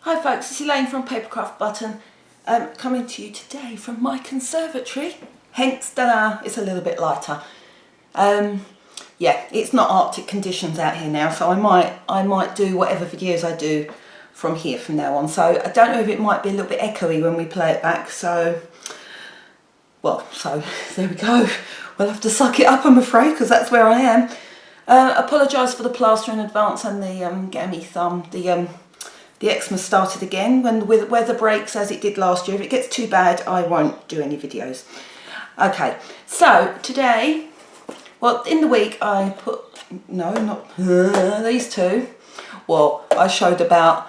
Hi folks, it's Elaine from Papercraft Button, coming to you today from my conservatory, hence it's a little bit lighter. Yeah, it's not Arctic conditions out here now, so I might do whatever videos I do from here from now on. So I don't know if it might be a little bit echoey when we play it back, so there we go. We'll have to suck it up, I'm afraid, because that's where I am. Apologise for the plaster in advance and the gammy thumb. The eczema started again when the weather breaks, as it did last year. If it gets too bad, I won't do any videos. Okay, so today, well, in the week I put, no, not these two. Well, I showed about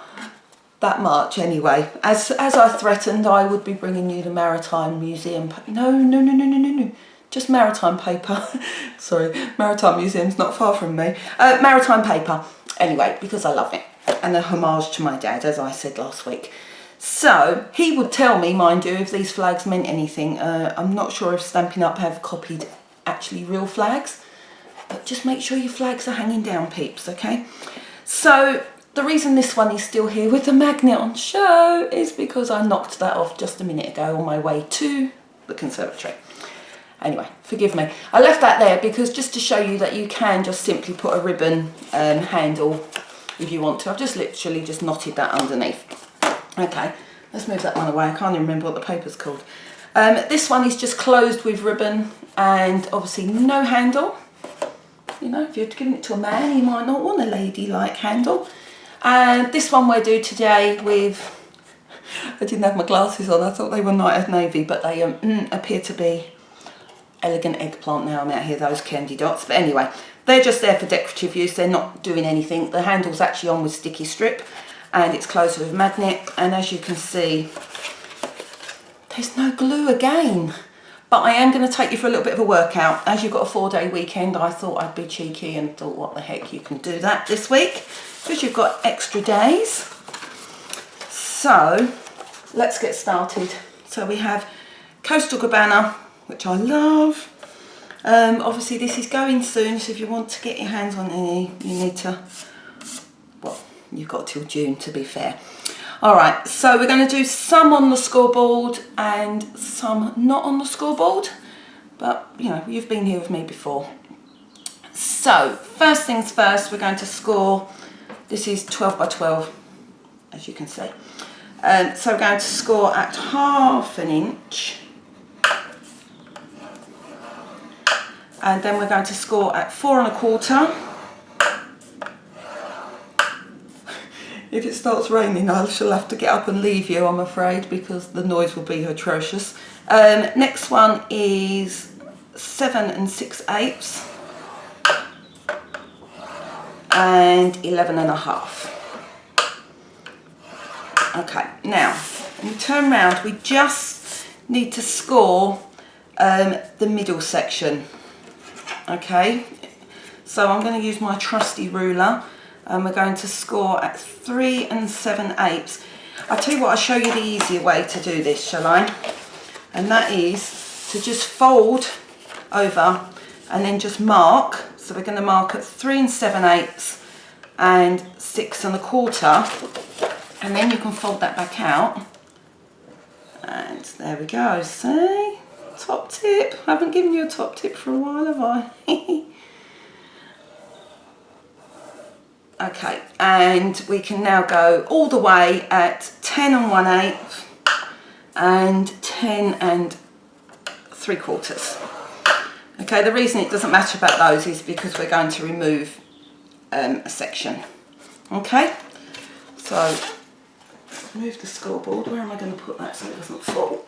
that much anyway. As I threatened, I would be bringing you the Maritime Museum. No. Just Maritime paper. Sorry, Maritime Museum's not far from me. Maritime paper, anyway, because I love it. And a homage to my dad, as I said last week. So, he would tell me, mind you, if these flags meant anything. I'm not sure if Stampin' Up! Have copied actually real flags. But just make sure your flags are hanging down, peeps, okay? So, the reason this one is still here with the magnet on show is because I knocked that off just a minute ago on my way to the conservatory. Anyway, forgive me. I left that there because just to show you that you can just simply put a ribbon handle if you want to. I've just literally just knotted that underneath. Okay, let's move that one away. I can't even remember what the paper's called. This one is just closed with ribbon and obviously no handle. You know, if you're giving it to a man, he might not want a ladylike handle. And this one we'll do today with, I didn't have my glasses on, I thought they were night navy, but they appear to be elegant eggplant now I'm out here, those candy dots. But anyway, they're just there for decorative use, they're not doing anything. The handle's actually on with sticky strip and it's closed with magnet, and as you can see, there's no glue again. But I am going to take you for a little bit of a workout. As you've got a 4-day weekend, I thought I'd be cheeky and thought, what the heck, you can do that this week because you've got extra days. So let's get started. So we have Coastal Cabana, which I love. Obviously this is going soon, so if you want to get your hands on any, you need to, well, you've got till June to be fair. Alright, so we're going to do some on the scoreboard and some not on the scoreboard, but you know, you've been here with me before. So, first things first, we're going to score. This is 12 by 12, as you can see. So we're going to score at 1/2 inch. And then we're going to score at 4 1/4. If it starts raining, I shall have to get up and leave you, I'm afraid, because the noise will be atrocious. Next one is 7 6/8 and 11 1/2. Okay, now when we turn round, we just need to score the middle section. Okay, so I'm going to use my trusty ruler and we're going to score at 3 7/8. I'll tell you what, I'll show you the easier way to do this, shall I? And that is to just fold over and then just mark. So we're going to mark at 3 7/8 and 6 1/4, and then you can fold that back out. And there we go, see? Top tip. I haven't given you a top tip for a while, have I? Okay, and we can now go all the way at 10 1/8 and 10 3/4. Okay, the reason it doesn't matter about those is because we're going to remove a section. Okay, so move the scoreboard. Where am I going to put that so it doesn't fall?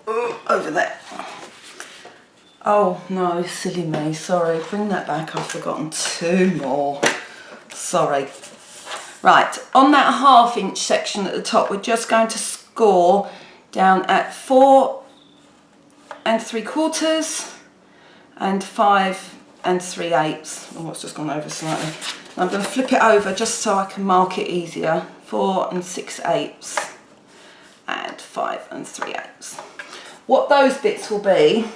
Over there. Oh no, silly me, sorry, bring that back, I've forgotten 2 more, sorry. Right, on that 1/2 inch section at the top, we're just going to score down at 4 3/4 and 5 3/8. Oh, it's just gone over slightly. I'm going to flip it over just so I can mark it easier. 4 6/8 and 5 3/8. What those bits will be,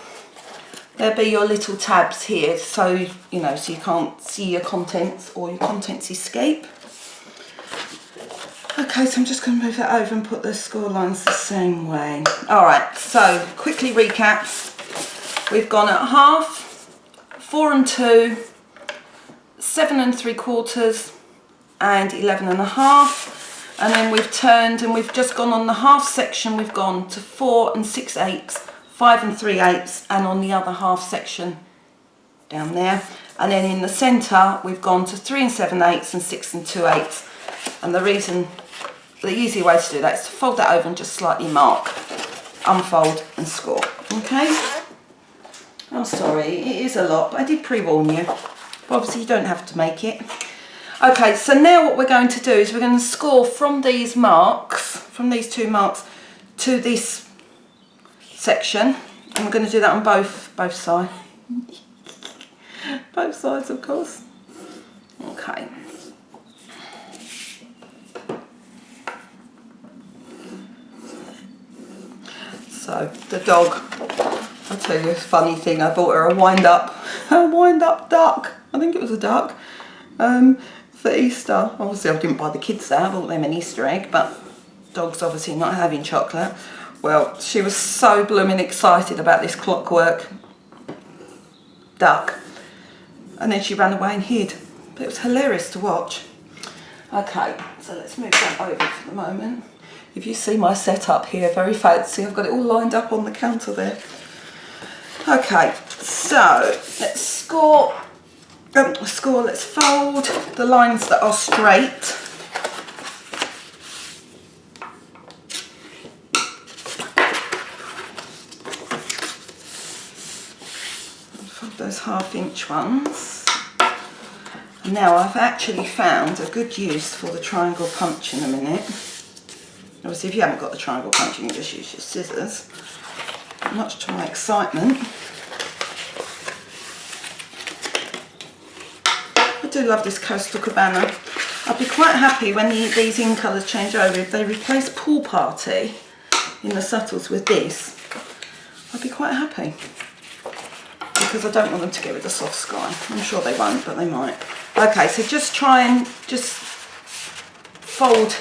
there'll be your little tabs here, so you know, so you can't see your contents or your contents escape. Okay, so I'm just going to move that over and put the score lines the same way. All right, so quickly recaps. We've gone at half, 4 and 2, 7 and 3/4, and 11 and a half. And then we've turned and we've just gone on the half section, we've gone to 4 and 6/8, 5 and 3/8, and on the other half section down there. And then in the centre, we've gone to 3 and 7/8 and 6 and 2/8. And the easy way to do that is to fold that over and just slightly mark, unfold and score. Okay? I'm sorry, it is a lot, but I did pre-warn you. But obviously you don't have to make it. Okay, so now what we're going to do is we're going to score from these marks, from these 2 marks to this section. And we're going to do that on both sides. Both sides, of course. Okay. So the dog, I'll tell you a funny thing, I bought her a wind-up duck. I think it was a duck. For Easter. Obviously I didn't buy the kids that, I bought them an Easter egg, but dogs obviously not having chocolate. Well, she was so blooming excited about this clockwork duck. And then she ran away and hid. But it was hilarious to watch. Okay, so let's move that over for the moment. If you see my setup here, very fancy, I've got it all lined up on the counter there. Okay, so let's score, let's fold the lines that are straight. Fold those 1/2 inch ones. Now I've actually found a good use for the triangle punch in a minute. Obviously if you haven't got the triangle punch you can just use your scissors. Much to my excitement. I do love this Coastal Cabana. I'd be quite happy when these in colours change over, if they replace Pool Party in the subtles with this, I'd be quite happy. Because I don't want them to get rid of Soft Sky. I'm sure they won't, but they might. Okay, so just try and just fold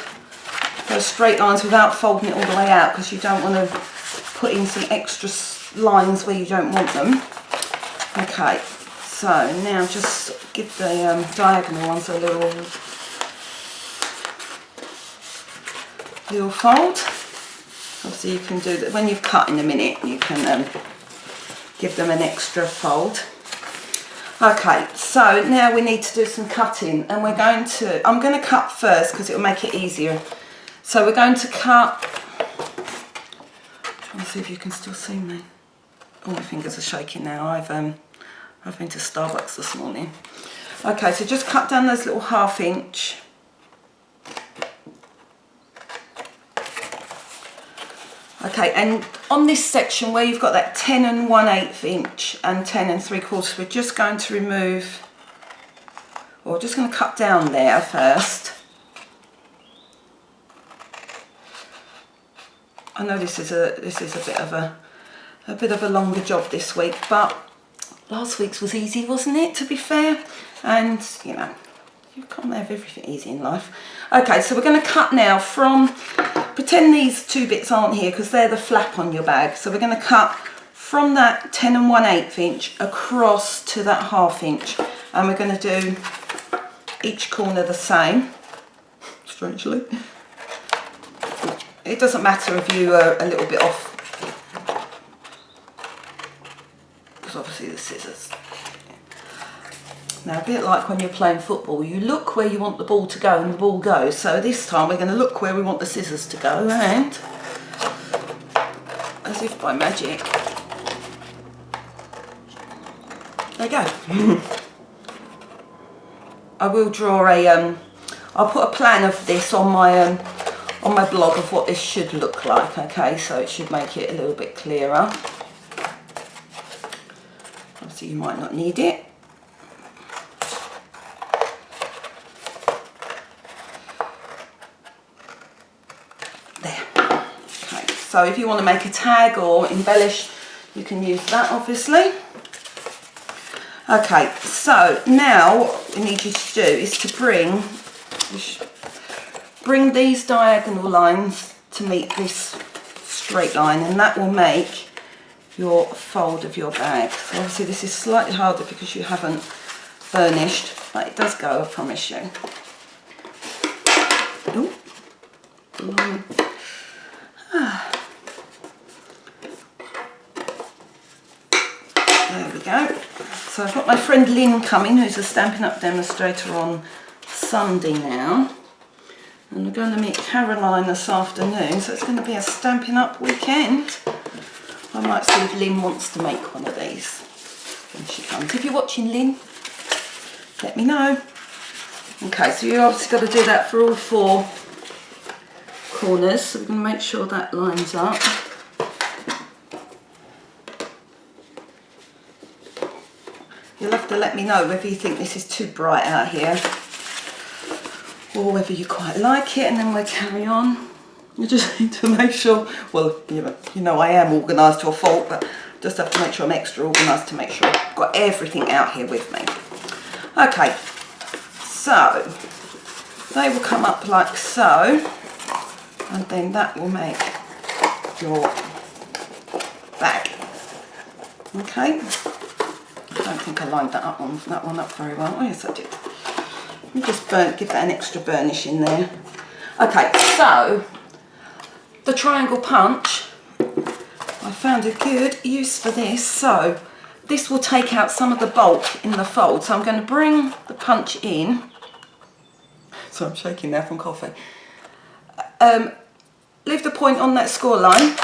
those straight lines without folding it all the way out, because you don't want to put in some extra lines where you don't want them. Okay, so now just give the diagonal ones a little fold. Obviously you can do that when you've cut in a minute, you can give them an extra fold. Okay, so now we need to do some cutting, and I'm going to cut first because it will make it easier. So we're going to cut, trying to see if you can still see me. All my fingers are shaking now. I've been to Starbucks this morning. Okay, so just cut down those little 1/2 inch. Okay, and on this section where you've got that 10 and 1/8 inch and 10 and 3/4, we're just going to remove, or we're just going to cut down there first. I know this is a bit of a longer job this week, but last week's was easy, wasn't it, to be fair? And you know, you can't have everything easy in life. Okay, so we're going to cut now from, pretend these 2 bits aren't here because they're the flap on your bag. So we're going to cut from that 10 and 1/8 inch across to that 1/2 inch, and we're going to do each corner the same, strangely. It doesn't matter if you are a little bit off, because obviously the scissors. Now a bit like when you're playing football, you look where you want the ball to go and the ball goes. So this time we're going to look where we want the scissors to go, and as if by magic, there you go. I will draw I'll put a plan of this on my blog of what this should look like, okay, so it should make it a little bit clearer. Obviously you might not need it. There. Okay, so if you want to make a tag or embellish, you can use that obviously. Okay, so now what we need you to do is to bring bring these diagonal lines to meet this straight line, and that will make your fold of your bag. So obviously this is slightly harder because you haven't burnished, but it does go, I promise you. Ooh. There we go. So I've got my friend Lynn coming, who's a Stampin' Up demonstrator on Sunday now. And we're going to meet Caroline this afternoon, so it's going to be a Stampin' Up weekend. I might see if Lynn wants to make one of these when she comes. If you're watching, Lynn, let me know. Okay, so you obviously got to do that for all 4 corners, so we're going to make sure that lines up. You'll have to let me know whether you think this is too bright out here or whether you quite like it, and then we'll carry on. You just need to make sure, well, you know I am organised to a fault, but just have to make sure I'm extra organised to make sure I've got everything out here with me. Okay, so they will come up like so, and then that will make your bag. Okay, I don't think I lined that one up very well. Oh yes, I did. Let me just give that an extra burnish in there. Okay, so the triangle punch, I found a good use for this. So this will take out some of the bulk in the fold. So I'm going to bring the punch in. So I'm shaking now from coffee. Leave the point on that score line.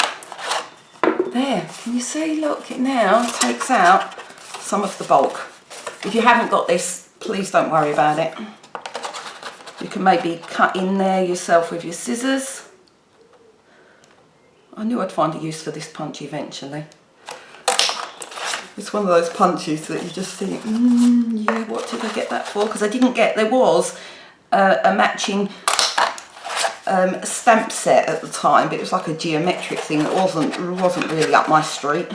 There, can you see? Look, it now takes out some of the bulk. If you haven't got this, please don't worry about it. You can maybe cut in there yourself with your scissors. I knew I'd find a use for this punch eventually. It's one of those punches that you just think, yeah, what did I get that for? Because I didn't get, there was a matching stamp set at the time, but it was like a geometric thing. It wasn't really up my street.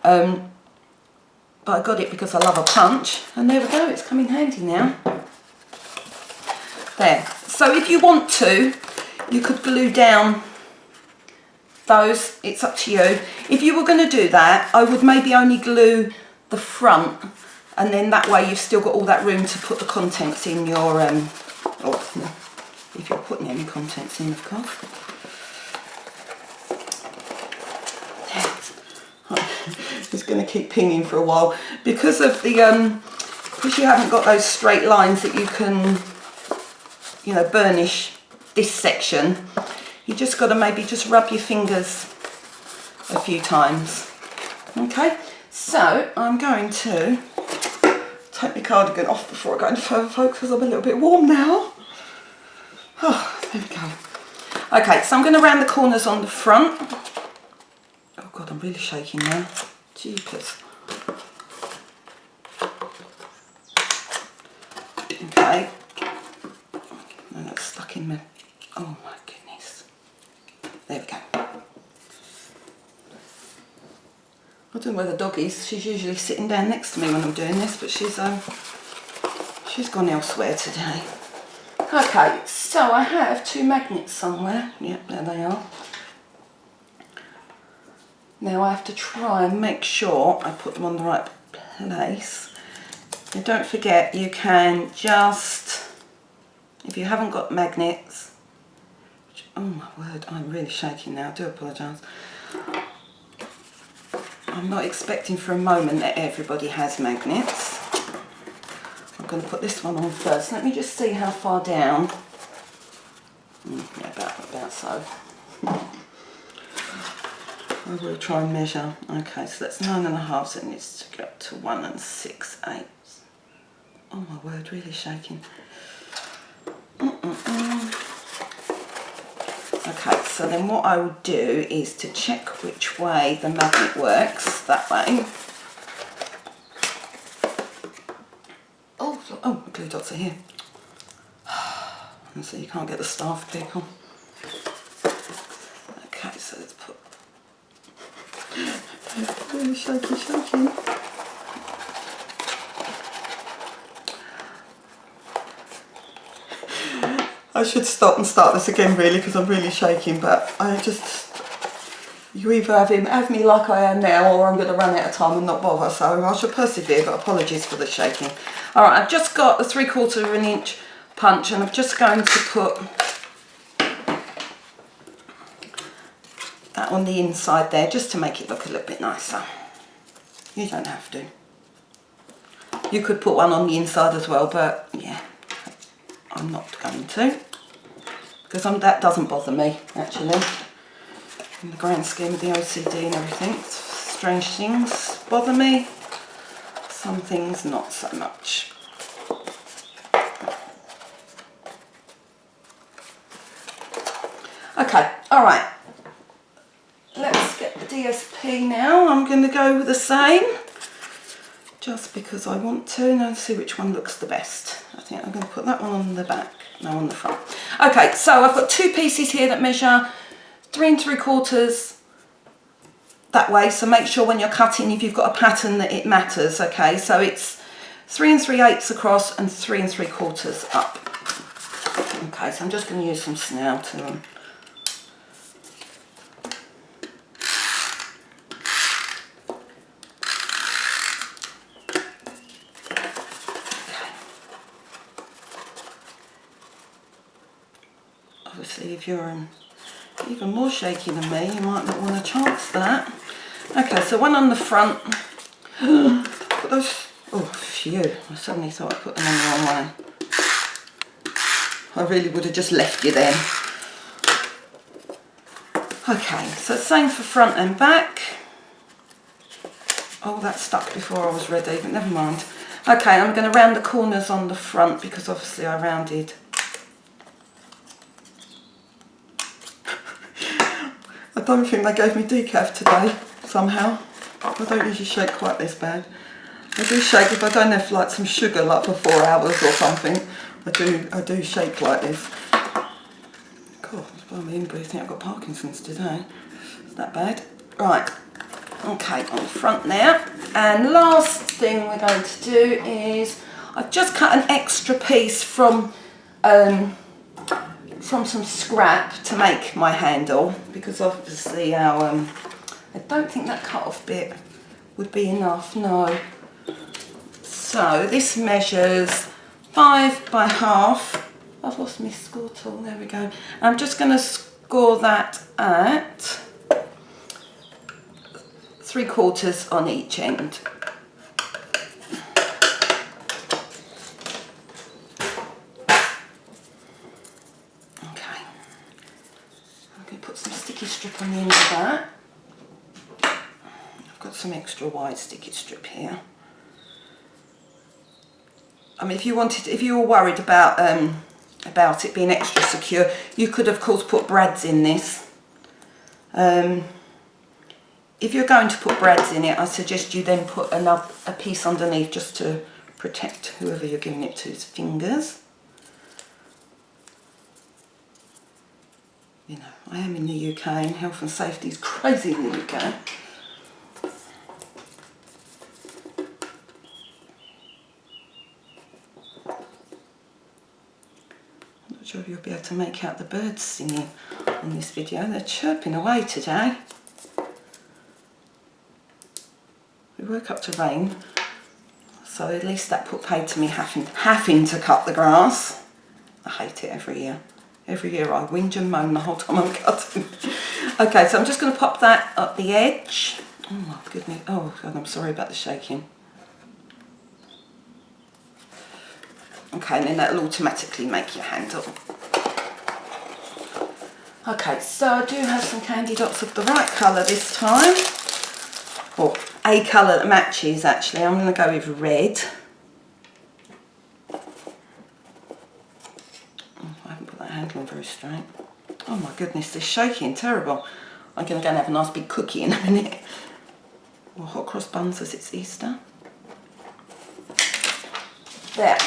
But I got it because I love a punch, and there we go, it's come in handy now. There. So if you want to, you could glue down those, it's up to you. If you were going to do that, I would maybe only glue the front, and then that way you've still got all that room to put the contents in your, or if you're putting any contents in, of course. It's going to keep pinging for a while because of the because you haven't got those straight lines that you can, you know, burnish this section. You just got to maybe just rub your fingers a few times. Okay, so I'm going to take my cardigan off before I go any further, folks, because I'm a little bit warm now. Oh, there we go. Okay, so I'm going to round the corners on the front. Oh God, I'm really shaking now. Jeepers. Okay. No, that's stuck in my... Oh my goodness. There we go. I don't know where the dog is. She's usually sitting down next to me when I'm doing this, but she's gone elsewhere today. Okay, so I have 2 magnets somewhere. Yep, there they are. Now I have to try and make sure I put them on the right place. And don't forget, you can just, if you haven't got magnets, which, oh my word, I'm really shaking now, I do apologise. I'm not expecting for a moment that everybody has magnets. I'm going to put this one on first. Let me just see how far down. Yeah, about so. I will try and measure. Okay, so that's 9.5, so it needs to go up to 1 6/8. Oh my word, really shaking. Okay, so then what I will do is to check which way the magnet works, that way. Oh, the glue dots are here. And so you can't get the staff, people. Okay, so let's put... Really shaky. I should stop and start this again really, because I'm really shaking, but you either have me like I am now, or I'm going to run out of time and not bother, so I shall persevere, but apologies for the shaking. Alright, I've just got the 3/4 of an inch punch, and I'm just going to put that on the inside there, just to make it look a little bit nicer. You don't have to. You could put one on the inside as well, but yeah, I'm not going to, because that doesn't bother me, actually. In the grand scheme of the OCD and everything, strange things bother me, some things not so much. Okay, alright, let's get the DSP now. I'm going to go with the same, just because I want to, and see which one looks the best. I think I'm going to put that one on the back, no, on the front. Okay, so I've got 2 pieces here that measure 3 3/4 that way, so make sure when you're cutting, if you've got a pattern, that it matters. Okay, so it's 3 3/8 across and 3 3/4 up. Okay, so I'm just going to use some snail to them. Obviously, if you're even more shaky than me, you might not want to chance that. Okay, so one on the front. Put those, oh phew, I suddenly thought I put them on the wrong way. I really would have just left you then. Okay, so same for front and back. Oh, that stuck before I was ready, but never mind. Okay, I'm going to round the corners on the front, because obviously I rounded. I don't think they gave me decaf today, somehow. I don't usually shake quite this bad. I do shake if I don't have like some sugar, like for 4 hours or something. I do shake like this. God, it's by me in, but I think I've got Parkinson's today. Is that bad? Right. Okay, on the front now. And last thing we're going to do is, I've just cut an extra piece from some scrap to make my handle, because obviously I don't think that cut off bit would be enough, no. So this measures 5 by half. I've lost my score tool, there we go. I'm just going to score that at 3/4 on each end. Strip on the end of that. I've got some extra wide sticky strip here. I mean, if you were worried about it being extra secure, you could of course put brads in this. If you're going to put brads in it, I suggest you then put a piece underneath, just to protect whoever you're giving it to's fingers. You know, I am in the UK, and health and safety is crazy in the UK. I'm not sure if you'll be able to make out the birds singing on this video. They're chirping away today. We woke up to rain, so at least that paid to me having to cut the grass. I hate it every year. Every year I whinge and moan the whole time I'm cutting. Okay, so I'm just going to pop that up the edge. Oh my goodness. Oh God, I'm sorry about the shaking. Okay, and then that'll automatically make your handle. Okay, so I do have some candy dots of the right colour this time. Or a colour that matches, actually. I'm going to go with red. Handle very straight. Oh my goodness, this shaking, terrible. I'm going to go and have a nice big cookie in a minute. Or hot cross buns, as it's Easter. There.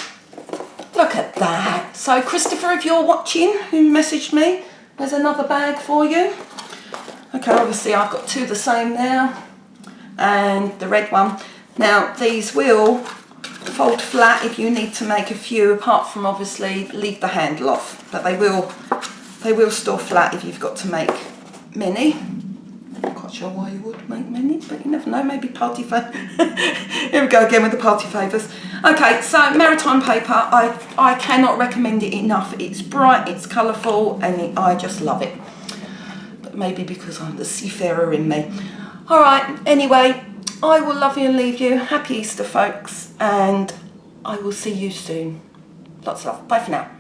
Look at that. So Christopher, if you're watching, who messaged me, there's another bag for you. Okay, obviously I've got 2 the same now, and the red one. Now these will fold flat if you need to make a few, apart from obviously leave the handle off, but they will store flat if you've got to make many. I'm not quite sure why you would make many, but you never know, maybe party favour. Here we go again with the party favours. Okay, so Maritime paper, I cannot recommend it enough. It's bright, it's colourful, and I just love it. But maybe because I'm the seafarer in me. All right, anyway, I will love you and leave you. Happy Easter, folks, and I will see you soon. Lots of love. Bye for now.